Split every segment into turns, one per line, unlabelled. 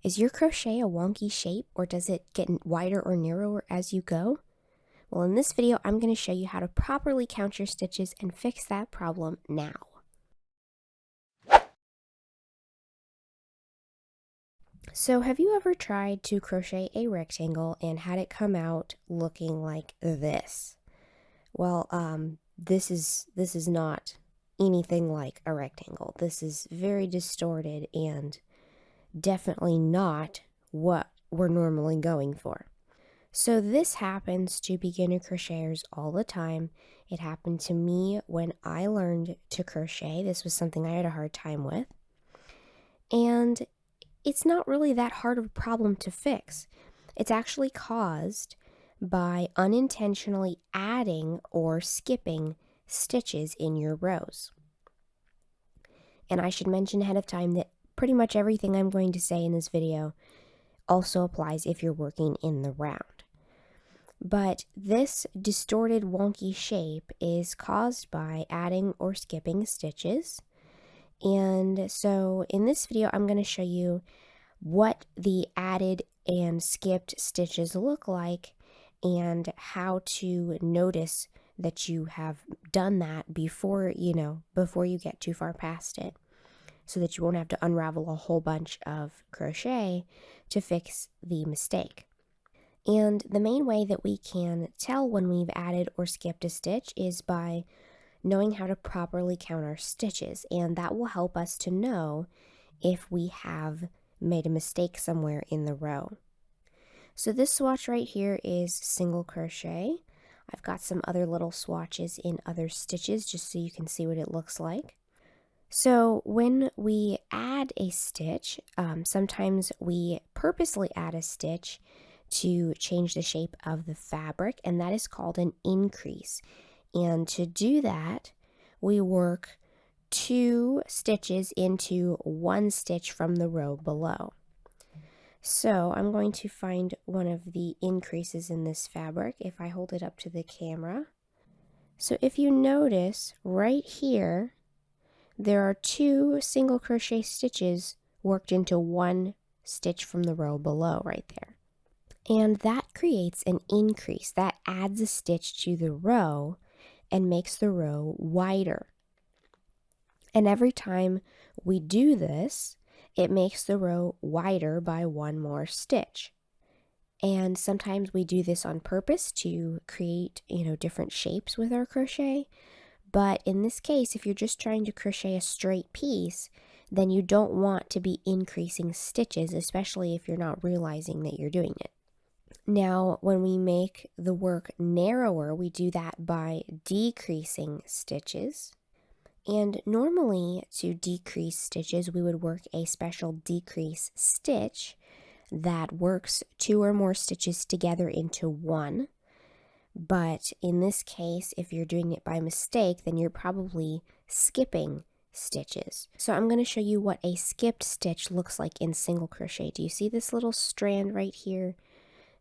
Is your crochet a wonky shape, or does it get wider or narrower as you go? Well, in this video, I'm going to show you how to properly count your stitches and fix that problem now. So have you ever tried to crochet a rectangle and had it come out looking like this? Well, this is not anything like a rectangle. This is very distorted and definitely not what we're normally going for. So this happens to beginner crocheters all the time. It happened to me when I learned to crochet. This was something I had a hard time with. And it's not really that hard of a problem to fix. It's actually caused by unintentionally adding or skipping stitches in your rows. And I should mention ahead of time that pretty much everything I'm going to say in this video also applies if you're working in the round. But this distorted wonky shape is caused by adding or skipping stitches. And so in this video, I'm going to show you what the added and skipped stitches look like and how to notice that you have done that before you get too far past it, so that you won't have to unravel a whole bunch of crochet to fix the mistake. And the main way that we can tell when we've added or skipped a stitch is by knowing how to properly count our stitches, and that will help us to know if we have made a mistake somewhere in the row. So this swatch right here is single crochet. I've got some other little swatches in other stitches just so you can see what it looks like. So when we add a stitch, sometimes we purposely add a stitch to change the shape of the fabric, and that is called an increase. And to do that, we work 2 stitches into 1 stitch from the row below. So I'm going to find one of the increases in this fabric if I hold it up to the camera. So if you notice right here, there are 2 single crochet stitches worked into 1 stitch from the row below right there. And that creates an increase. That adds a stitch to the row and makes the row wider. And every time we do this, it makes the row wider by 1 more stitch. And sometimes we do this on purpose to create, different shapes with our crochet. But in this case, if you're just trying to crochet a straight piece, then you don't want to be increasing stitches, especially if you're not realizing that you're doing it. Now, when we make the work narrower, we do that by decreasing stitches. And normally, to decrease stitches, we would work a special decrease stitch that works 2 or more stitches together into 1. But in this case, if you're doing it by mistake, then you're probably skipping stitches. So I'm going to show you what a skipped stitch looks like in single crochet. Do you see this little strand right here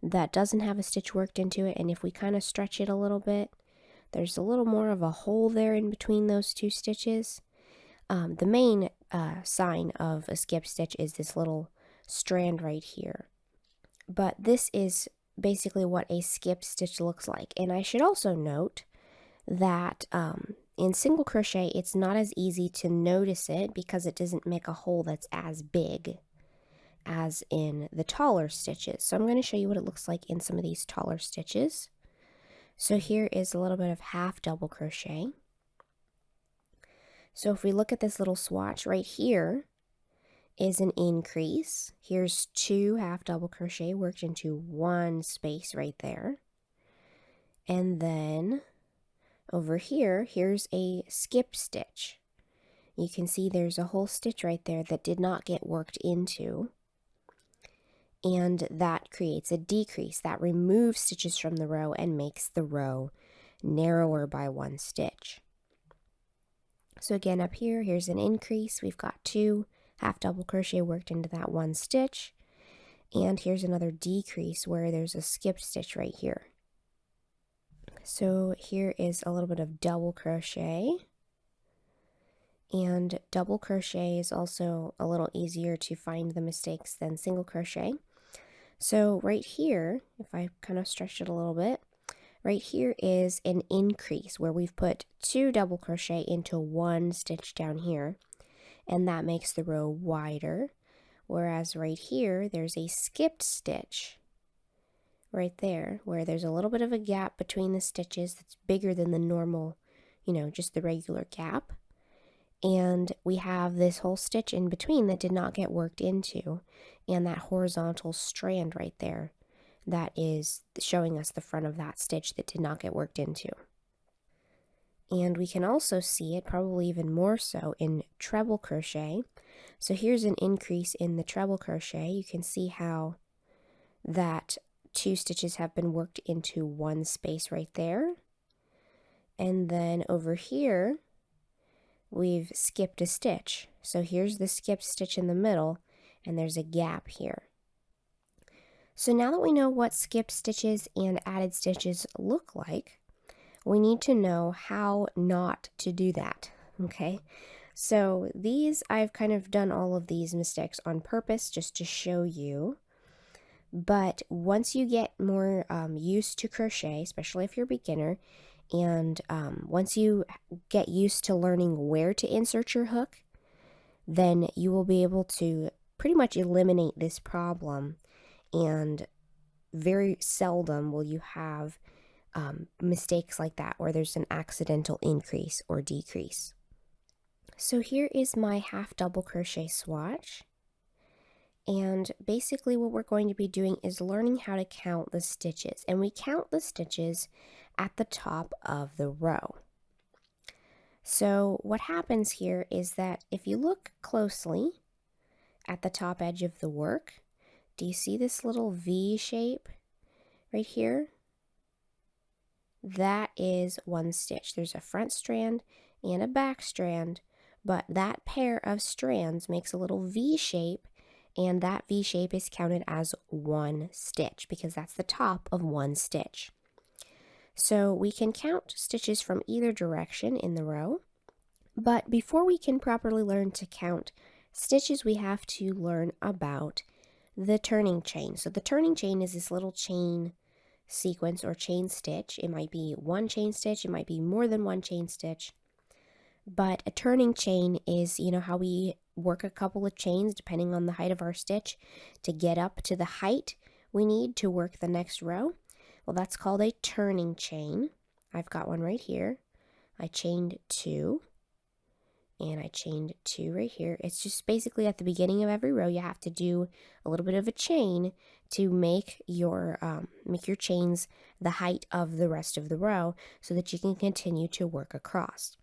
that doesn't have a stitch worked into it? And if we kind of stretch it a little bit, there's a little more of a hole there in between those 2 stitches. The main sign of a skipped stitch is this little strand right here. But this is basically what a skipped stitch looks like. And I should also note that in single crochet, it's not as easy to notice it because it doesn't make a hole that's as big as in the taller stitches. So I'm going to show you what it looks like in some of these taller stitches. So here is a little bit of half double crochet. So if we look at this little swatch right here is an increase. Here's 2 half double crochet worked into 1 space right there. And then over here, here's a skip stitch. You can see there's a whole stitch right there that did not get worked into. And that creates a decrease. That removes stitches from the row and makes the row narrower by 1 stitch. So again, up here, here's an increase. We've got 2 half double crochet worked into that 1 stitch. And here's another decrease where there's a skipped stitch right here. So here is a little bit of double crochet. And double crochet is also a little easier to find the mistakes than single crochet. So right here, if I kind of stretch it a little bit, right here is an increase where we've put 2 double crochet into 1 stitch down here, and that makes the row wider. Whereas right here, there's a skipped stitch right there where there's a little bit of a gap between the stitches that's bigger than the normal, just the regular gap. And we have this whole stitch in between that did not get worked into, and that horizontal strand right there that is showing us the front of that stitch that did not get worked into. And we can also see it, probably even more so, in treble crochet. So here's an increase in the treble crochet. You can see how that 2 stitches have been worked into 1 space right there. And then over here, we've skipped a stitch. So here's the skipped stitch in the middle, and there's a gap here. So now that we know what skipped stitches and added stitches look like, we need to know how not to do that, okay? So I've kind of done all of these mistakes on purpose just to show you. But once you get more used to crochet, especially if you're a beginner, and once you get used to learning where to insert your hook, then you will be able to pretty much eliminate this problem, and very seldom will you have mistakes like that where there's an accidental increase or decrease. So here is my half double crochet swatch. And basically what we're going to be doing is learning how to count the stitches. And we count the stitches at the top of the row. So what happens here is that if you look closely at the top edge of the work, do you see this little V shape right here? That is 1 stitch. There's a front strand and a back strand, but that pair of strands makes a little V shape, and that V shape is counted as 1 stitch because that's the top of 1 stitch. So we can count stitches from either direction in the row, but before we can properly learn to count stitches, we have to learn about the turning chain. So the turning chain is this little chain sequence or chain stitch. It might be 1 chain stitch, it might be more than 1 chain stitch, but a turning chain is, how we work a couple of chains depending on the height of our stitch to get up to the height we need to work the next row. Well, that's called a turning chain. I've got one right here. I chained 2, and I chained 2 right here. It's just basically at the beginning of every row you have to do a little bit of a chain to make your chains the height of the rest of the row so that you can continue to work across.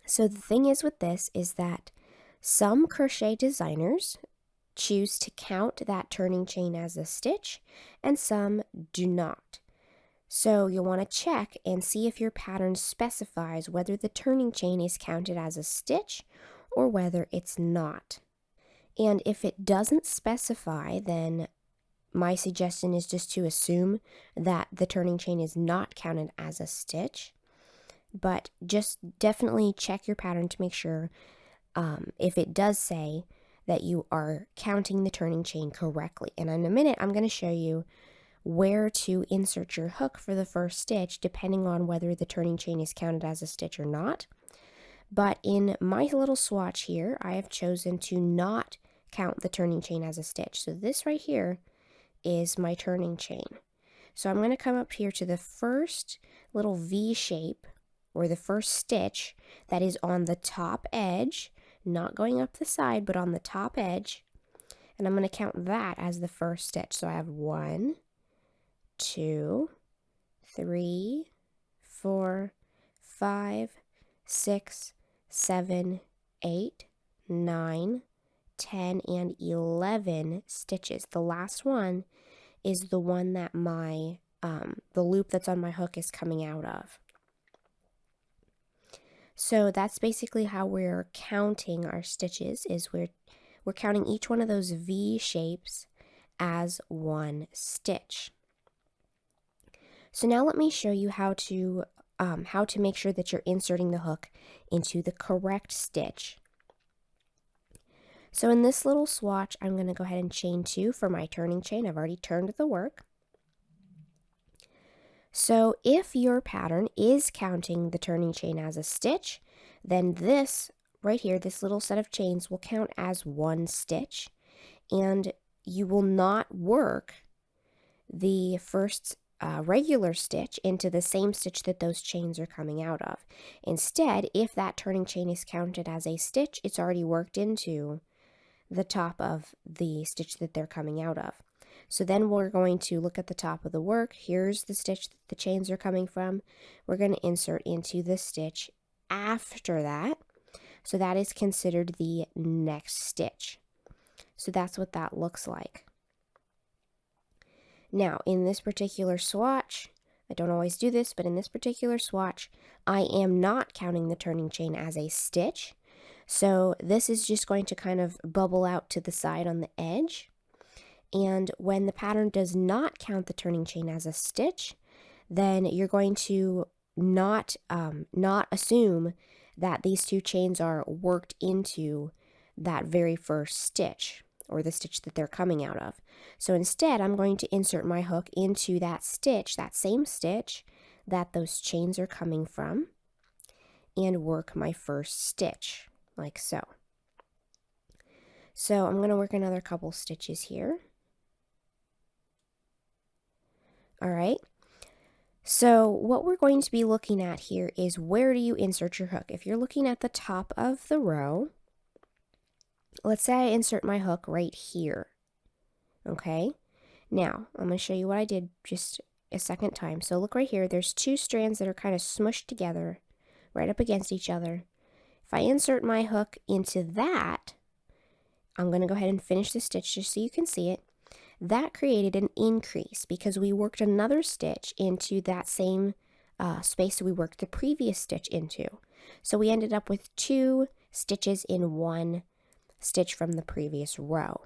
So the thing is with this is that some crochet designers choose to count that turning chain as a stitch, and some do not. So you'll want to check and see if your pattern specifies whether the turning chain is counted as a stitch or whether it's not. And if it doesn't specify, then my suggestion is just to assume that the turning chain is not counted as a stitch. But just definitely check your pattern to make sure if it does say that you are counting the turning chain correctly. And in a minute, I'm going to show you where to insert your hook for the first stitch depending on whether the turning chain is counted as a stitch or not. But in my little swatch here, I have chosen to not count the turning chain as a stitch. So this right here is my turning chain. So I'm going to come up here to the first little V shape, or the first stitch that is on the top edge, not going up the side, but on the top edge. And I'm going to count that as the first stitch. So I have 1, 2, 3, 4, 5, 6, 7, 8, 9, 10, and 11 stitches. The last one is the one that the loop that's on my hook is coming out of. So that's basically how we're counting our stitches, is we're counting each one of those V shapes as 1 stitch. So now let me show you how to how to make sure that you're inserting the hook into the correct stitch. So in this little swatch, I'm going to go ahead and chain 2 for my turning chain. I've already turned the work. So if your pattern is counting the turning chain as a stitch, then this right here, this little set of chains will count as one stitch, and you will not work the first regular stitch into the same stitch that those chains are coming out of. Instead, if that turning chain is counted as a stitch, it's already worked into the top of the stitch that they're coming out of. So then we're going to look at the top of the work. Here's the stitch that the chains are coming from. We're going to insert into the stitch after that. So that is considered the next stitch. So that's what that looks like. Now, in this particular swatch, I don't always do this, but in this particular swatch, I am not counting the turning chain as a stitch. So this is just going to kind of bubble out to the side on the edge. And when the pattern does not count the turning chain as a stitch, then you're going to not assume that these two chains are worked into that very first stitch, or the stitch that they're coming out of. So instead, I'm going to insert my hook into that stitch, that same stitch that those chains are coming from, and work my first stitch, like so. So I'm going to work another couple stitches here. All right. So what we're going to be looking at here is, where do you insert your hook? If you're looking at the top of the row, let's say I insert my hook right here. Okay. Now, I'm going to show you what I did just a second time. So look right here. There's two strands that are kind of smushed together right up against each other. If I insert my hook into that, I'm going to go ahead and finish the stitch just so you can see it. That created an increase because we worked another stitch into that same space that we worked the previous stitch into. So we ended up with 2 stitches in one stitch from the previous row.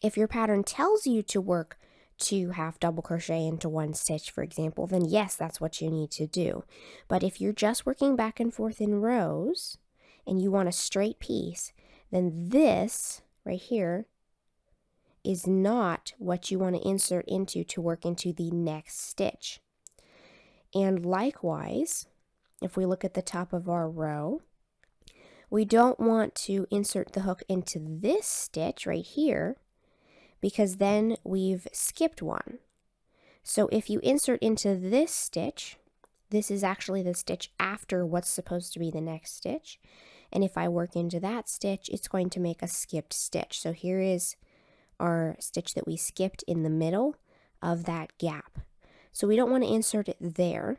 If your pattern tells you to work 2 half double crochet into one stitch, for example, then yes, that's what you need to do. But if you're just working back and forth in rows and you want a straight piece, then this right here is not what you want to insert into to work into the next stitch. And likewise, if we look at the top of our row, we don't want to insert the hook into this stitch right here, because then we've skipped one. So if you insert into this stitch, this is actually the stitch after what's supposed to be the next stitch. And if I work into that stitch, it's going to make a skipped stitch. So here is our stitch that we skipped in the middle of that gap. So we don't want to insert it there.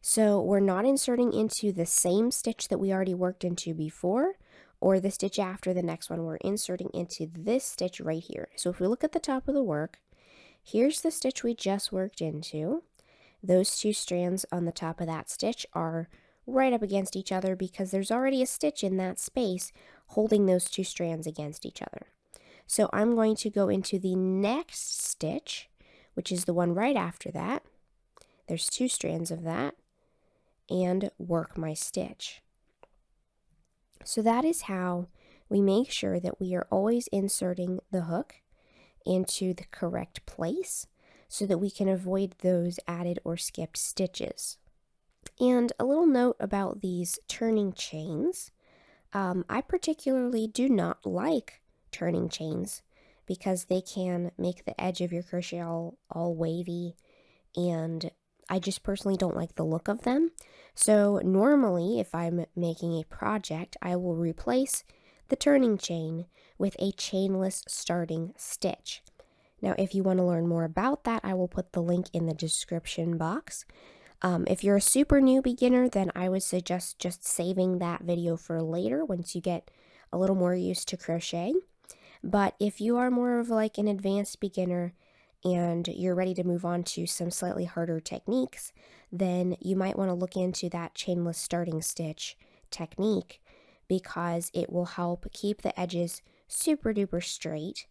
So we're not inserting into the same stitch that we already worked into before, or the stitch after the next one. We're inserting into this stitch right here. So if we look at the top of the work, here's the stitch we just worked into. Those 2 strands on the top of that stitch are right up against each other because there's already a stitch in that space holding those 2 strands against each other. So I'm going to go into the next stitch, which is the one right after that. There's 2 strands of that, and work my stitch. So that is how we make sure that we are always inserting the hook into the correct place so that we can avoid those added or skipped stitches. And a little note about these turning chains. I particularly do not like turning chains because they can make the edge of your crochet all wavy, and I just personally don't like the look of them. So normally, if I'm making a project, I will replace the turning chain with a chainless starting stitch. Now, if you want to learn more about that, I will put the link in the description box. If you're a super new beginner, then I would suggest just saving that video for later once you get a little more used to crochet. But if you are more of like an advanced beginner and you're ready to move on to some slightly harder techniques, then you might want to look into that chainless starting stitch technique because it will help keep the edges super duper straight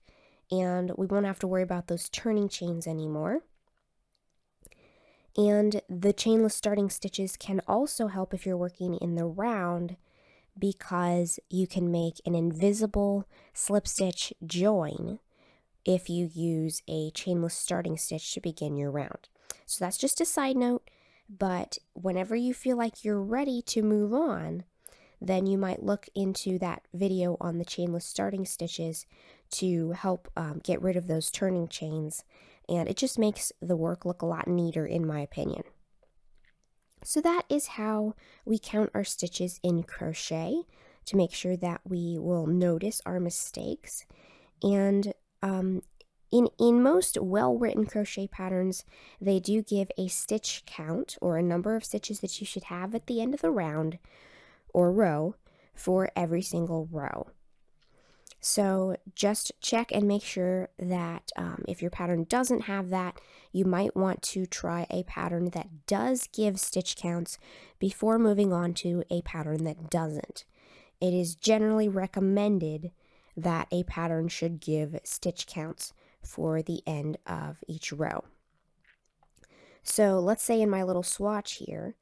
and we won't have to worry about those turning chains anymore. And the chainless starting stitches can also help if you're working in the round, because you can make an invisible slip stitch join if you use a chainless starting stitch to begin your round. So that's just a side note, but whenever you feel like you're ready to move on, then you might look into that video on the chainless starting stitches to help get rid of those turning chains, and it just makes the work look a lot neater in my opinion. So that is how we count our stitches in crochet to make sure that we will notice our mistakes. And in most well-written crochet patterns, they do give a stitch count, or a number of stitches that you should have at the end of the round or row for every single row. So just check and make sure that if your pattern doesn't have that, you might want to try a pattern that does give stitch counts before moving on to a pattern that doesn't. It is generally recommended that a pattern should give stitch counts for the end of each row. So let's say in my little swatch here,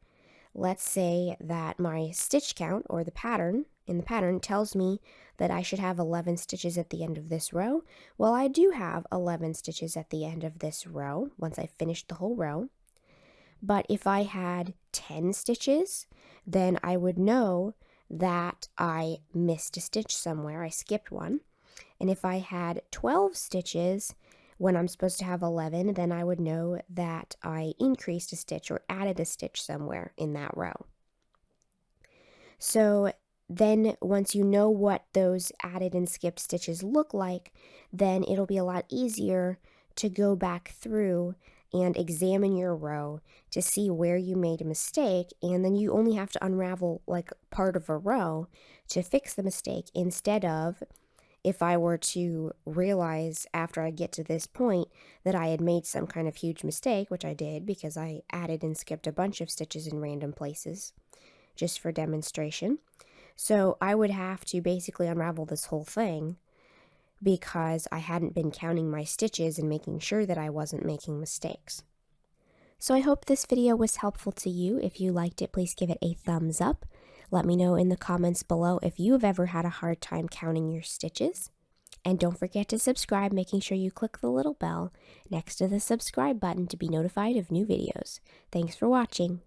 let's say that my stitch count, or the pattern in the pattern, tells me that I should have 11 stitches at the end of this row. Well, I do have 11 stitches at the end of this row once I finished the whole row. But if I had 10 stitches, then I would know that I missed a stitch somewhere, I skipped one. And if I had 12 stitches when I'm supposed to have 11, then I would know that I increased a stitch or added a stitch somewhere in that row. So then once you know what those added and skipped stitches look like, then it'll be a lot easier to go back through and examine your row to see where you made a mistake, and then you only have to unravel like part of a row to fix the mistake, instead of, if I were to realize after I get to this point that I had made some kind of huge mistake, which I did because I added and skipped a bunch of stitches in random places just for demonstration. So I would have to basically unravel this whole thing because I hadn't been counting my stitches and making sure that I wasn't making mistakes. So I hope this video was helpful to you. If you liked it, please give it a thumbs up. Let me know in the comments below if you've ever had a hard time counting your stitches. And don't forget to subscribe, making sure you click the little bell next to the subscribe button to be notified of new videos. Thanks for watching.